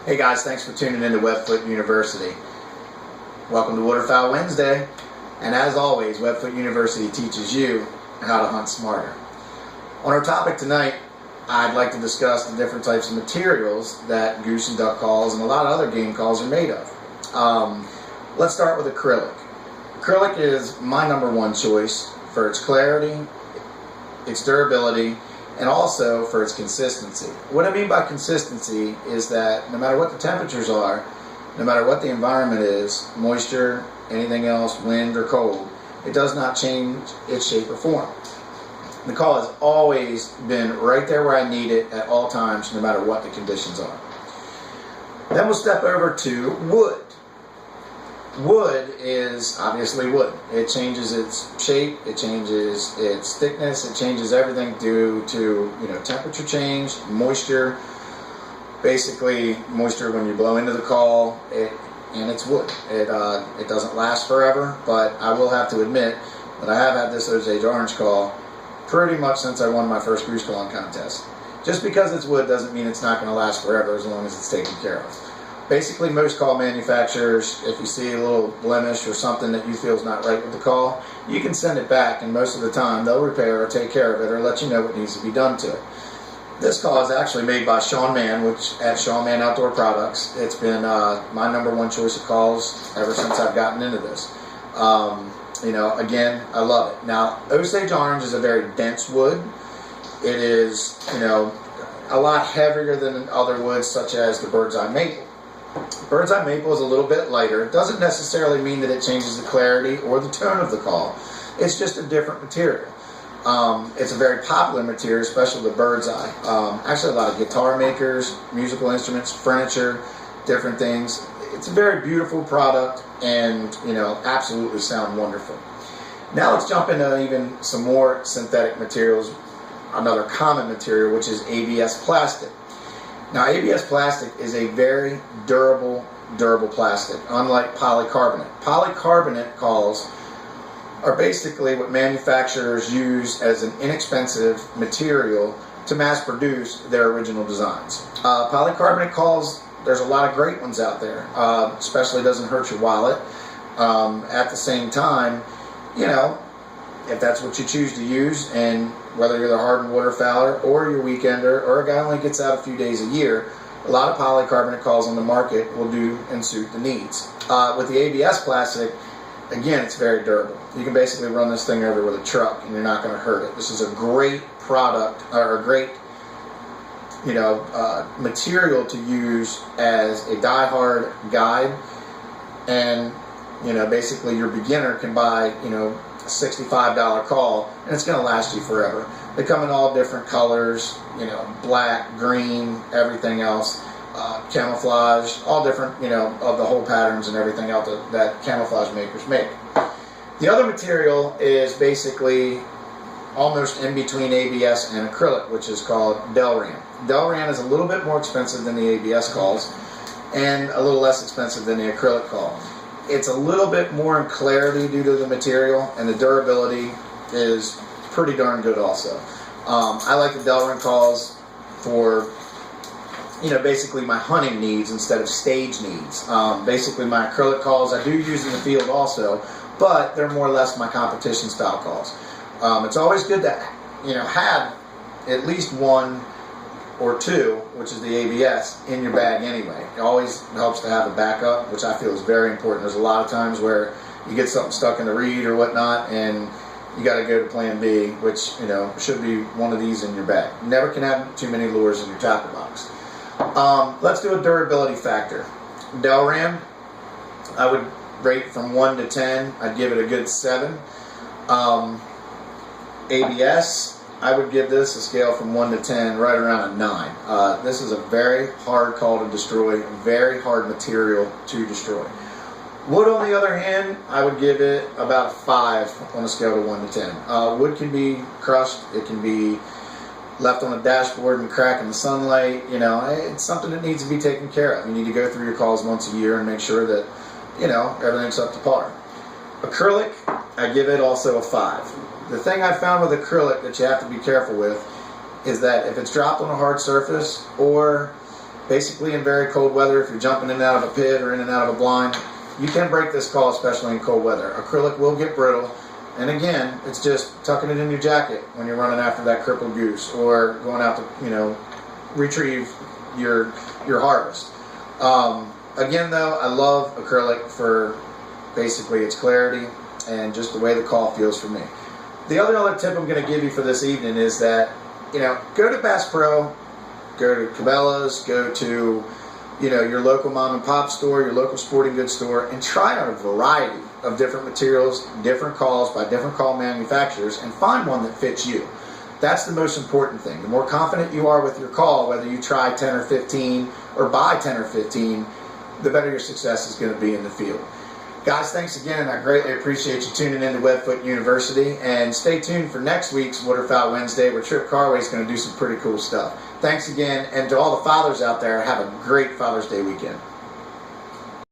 Hey guys, thanks for tuning in to Webfoot University. Welcome to Waterfowl Wednesday, and as always, Webfoot University teaches you how to hunt smarter. On our topic tonight, I'd like to discuss the different types of materials that goose and duck calls and a lot of other game calls are made of. Let's start with acrylic. Acrylic is my number one choice for its clarity, its durability, and also for its consistency. What I mean by consistency is that no matter what the temperatures are, no matter what the environment is, moisture, anything else, wind or cold, it does not change its shape or form. The call has always been right there where I need it at all times, no matter what the conditions are. Then we'll step over to wood. Wood is obviously wood. It changes its shape, it changes its thickness, it changes everything due to temperature change, moisture. Basically, moisture when you blow into the call, and it's wood. It doesn't last forever, but I will have to admit that I have had this Osage orange call pretty much since I won my first goose calling contest. Just because it's wood doesn't mean it's not going to last forever as long as it's taken care of. Basically, most call manufacturers, if you see a little blemish or something that you feel is not right with the call, you can send it back, and most of the time they'll repair or take care of it or let you know what needs to be done to it. This call is actually made by Sean Mann, at Sean Mann Outdoor Products. It's been my number one choice of calls ever since I've gotten into this. Again, I love it. Now, Osage orange is a very dense wood. It is, a lot heavier than other woods such as the bird's eye maple. Bird's eye maple is a little bit lighter. It doesn't necessarily mean that it changes the clarity or the tone of the call. It's just a different material. It's a very popular material, especially the bird's eye. Actually, a lot of guitar makers, musical instruments, furniture, different things. It's a very beautiful product and, absolutely sound wonderful. Now let's jump into even some more synthetic materials, another common material, which is ABS plastic. Now, ABS plastic is a very durable plastic, unlike polycarbonate. Polycarbonate calls are basically what manufacturers use as an inexpensive material to mass produce their original designs. Polycarbonate calls, there's a lot of great ones out there, especially doesn't hurt your wallet. At the same time, if that's what you choose to use, and whether you're the hardened waterfowler or your weekender or a guy who only gets out a few days a year, a lot of polycarbonate calls on the market will do and suit the needs. With the ABS plastic, again, it's very durable. You can basically run this thing over with a truck and you're not going to hurt it. This is a great product, or a great material to use as a die-hard guide, and basically your beginner can buy a $65 call and it's going to last you forever. They come in all different colors, black, green, everything else, camouflage, all different of the whole patterns and everything else that camouflage makers make. The other material is basically almost in between ABS and acrylic, which is called Delran. Delran is a little bit more expensive than the ABS calls and a little less expensive than the acrylic call. It's a little bit more in clarity due to the material, and the durability is pretty darn good also. I like the Delran calls for basically my hunting needs instead of stage needs. Basically my acrylic calls I do use in the field also, but they're more or less my competition style calls. It's always good to have at least one or two, which is the ABS, in your bag anyway. It always helps to have a backup, which I feel is very important. There's a lot of times where you get something stuck in the reed or whatnot, and you got to go to plan B, which should be one of these in your bag. You never can have too many lures in your tackle box. Let's do a durability factor. Delran, I would rate from 1 to 10. I'd give it a good 7. ABS, I would give this a scale from 1 to 10, right around a 9. This is a very hard call to destroy, very hard material to destroy. Wood, on the other hand, I would give it about a 5 on a scale of 1 to 10. Wood can be crushed, it can be left on a dashboard and crack in the sunlight. It's something that needs to be taken care of. You need to go through your calls once a year and make sure that, everything's up to par. Acrylic, I give it also a 5. The thing I found with acrylic that you have to be careful with is that if it's dropped on a hard surface, or basically in very cold weather. If you're jumping in and out of a pit or in and out of a blind, you can break this call, especially in cold weather. Acrylic will get brittle, and again, it's just tucking it in your jacket when you're running after that crippled goose or going out to, retrieve your harvest. Again, though, I love acrylic for basically its clarity and just the way the call feels for me. The other tip I'm going to give you for this evening is that, go to Bass Pro, go to Cabela's, go to, your local mom and pop store, your local sporting goods store, and try out a variety of different materials, different calls by different call manufacturers, and find one that fits you. That's the most important thing. The more confident you are with your call, whether you try 10 or 15 or buy 10 or 15, the better your success is going to be in the field. Guys, thanks again. I greatly appreciate you tuning in to Webfoot University, and stay tuned for next week's Waterfowl Wednesday, where Trip Carway is going to do some pretty cool stuff. Thanks again, and to all the fathers out there, have a great Father's Day weekend.